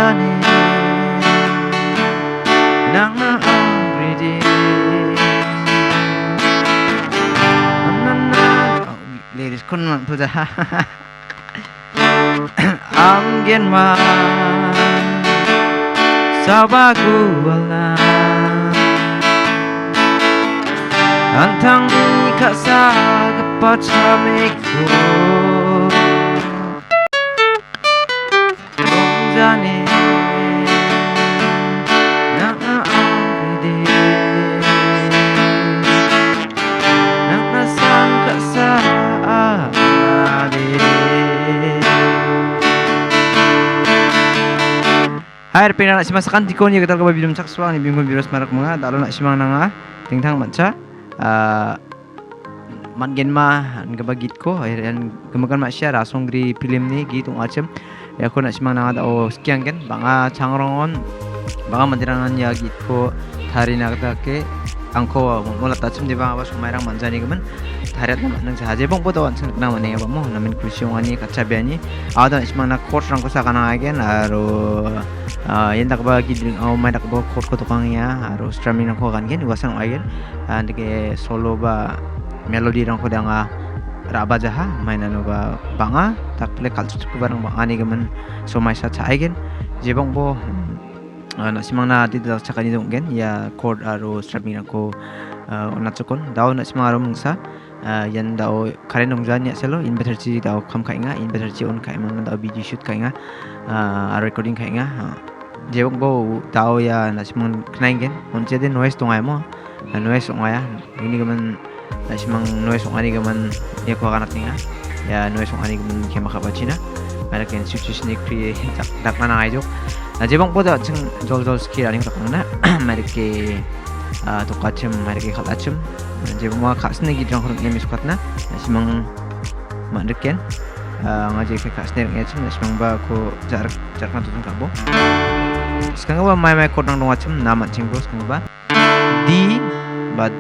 zane nang na angry day ladies kun man puja angin ma sabaku wala antang ka sa kapachamiku zane nang angry day nang nasang ka sa Hai pina nak simang sakan tikon ya kita ke bidum sakswa ni bingkun virus marak mga dalo nak simang nanga tingtang matcha man gen ma an gabagit ko ayan gemakan masya Rasong Gri film ni gitu macam ya ko nak simang nanga o sekian kan banga changrongon banga mandirangan ya gitu hari nak ke angko mula tachim di banga bas kumairang manjani kemen harat nang sahaja bang poto wan sing nama ne mo namin kusyong ani kacabiani ada simang nak course rang ko sa kana again aro yan tak ba gidring may tak ba course ko tukang ya aro strumming ko kan gen iwasan again ndike solo ba melody rang ko danga raba jaha main anu ba banga tak le culture ko barang bang ani kemen so mai sa cha again jebang bo na simang na dito sa kanino gen ya chord aro strumming ko onachokon daw na simang aro mungsa yan daw karen nongjan ya selo inverter chi daw kham khai nga inverter chi on khai man daw video shoot khai nga recording khai nga jebong bo daw ya na simang knaingen on che de noise tongai mo noise ongaya ini gaman na simang noise ongani gaman ya ko kanat nga ya noise ongani gaman kema kabachina ala ken situation ni create dak na ngai jok jebong bo da ching jol skill aning takna marike 똑같음 말게 갈아침 이제 뭐 가스네 기랑 그런 게 미숙hat나 simang 만들겐 ngaji ke kasne ngachim simang ba ko jarak kan tutun kabo sekarang ba mai kodang dong achim nama ching bros kang ba D but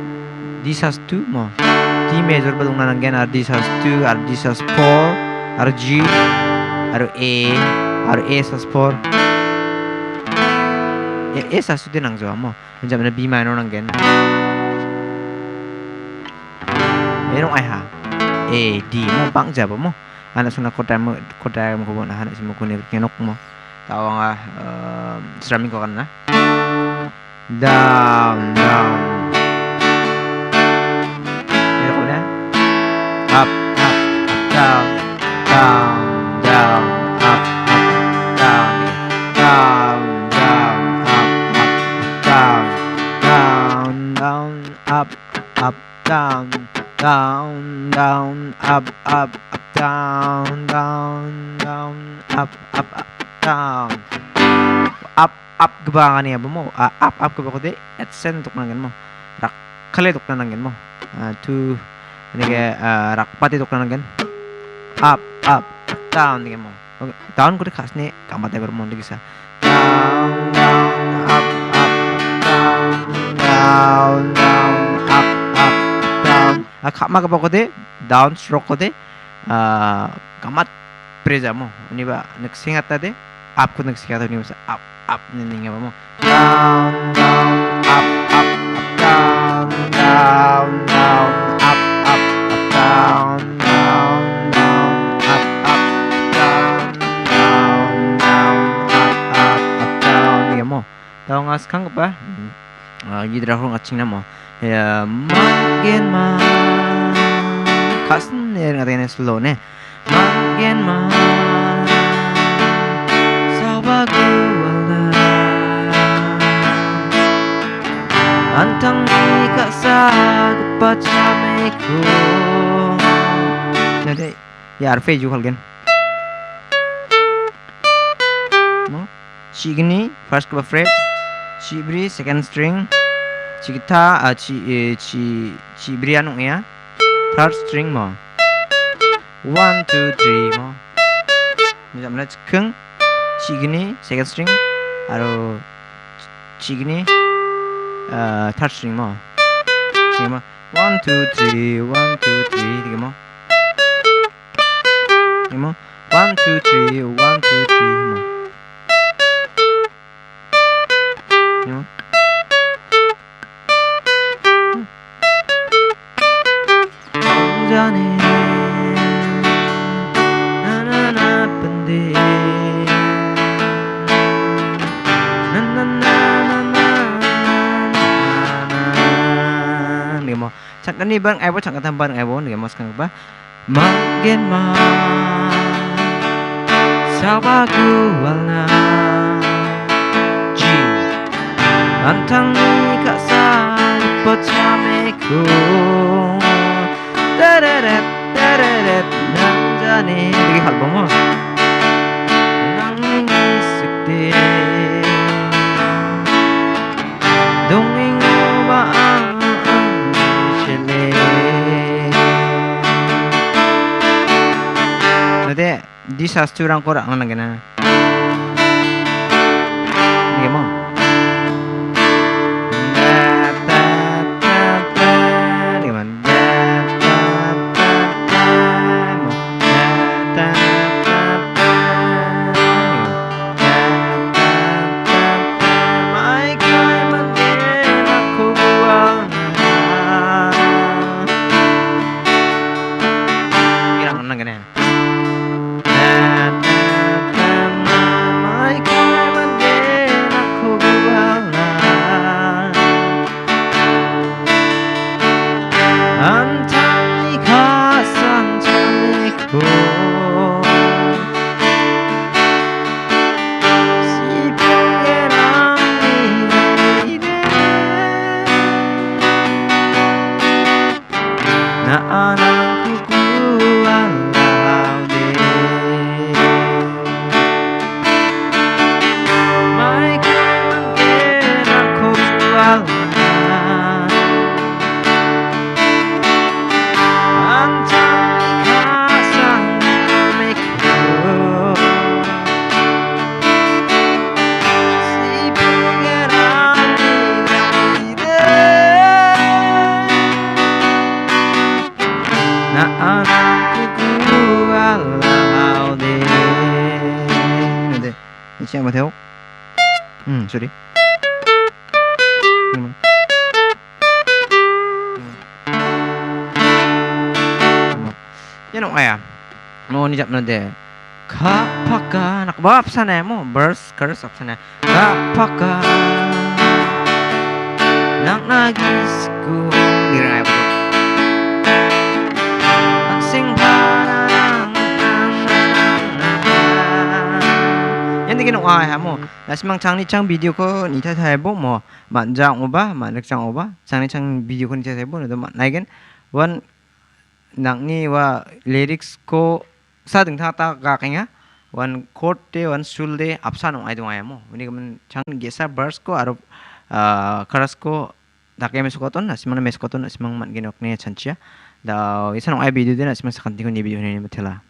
D has 2 mo D major ba dong nangen R D has 2 R D has 4 R G R A has 4 A has 2 nang jo mo Menjam na B minor nang gen. Merong ai ha. A D mo bang jaba mo. Ana suna ko mo ko bo na hana simo ko ni kenok mo. Tawa nga strumming ko kan na. Down. Mero ko na. Up, down, up, down. Up, down, up, down, up, down. Up kebangan ya mo. Up ke bako de at sen tuk nangen mo. Rak kale tuk nangen mo. Tu ini ke rak pati tuk nangen. Up, down nangen mo. Down ko de khas ne kamat ya bermo de kisa. Down, up, down. Kama ka ko de down stroke ko de kamat preza mo ini ba nagsingat ta de up ko nagsingat ni sa up ninga mo down up down up down ni mo taw ngas kang ba gidra ko ngaching na mo ya makin kasen ngatain slow ne makin sabaku wala antang ka sa kapachamiku jadi ya arfe juga kan no C gini first ke fret C bri second string C kita C bri anu ya third string mo 1 2 3 mo misalnya cekeng C gini second string aro C gini third string mo C mo 1 2 3 1 2 3 tiga mo 1 2 3 1 2 3 mo laude na na na na na na ni mo chẳng ni bang ai bo chẳng tham bang ai bo ni mo sang ba makin ma sao bagualna ji antang ni kasal pochameku tararat tararat 남자네 되게 album nang isik de donging ba ang shele nade di sasturan ko ra nang gana ni mo Chị em mà theo sorry yan ang aya mo ni jap na de kapaka nakba apsana mo verse chorus apsana kapaka nang nagis ko dirang ay ang sing cái nụ ai hả mo là mang trang đi trang video có ní thay thay bố mo bạn trang oba bạn được trang oba trang đi trang video có ní thay thay bố nữa bạn này cái one nặng ni wa lyrics ko sa ding tha ta ga cái nhá one chord de one sul de apsa nong ai dong ai mo ini kan trang gesa verse ko aro chorus ko dakai meskoton na simang meskoton na simang man ginok ne chanchia da isa nong ai video de na simang sakanti ko ni video ni matela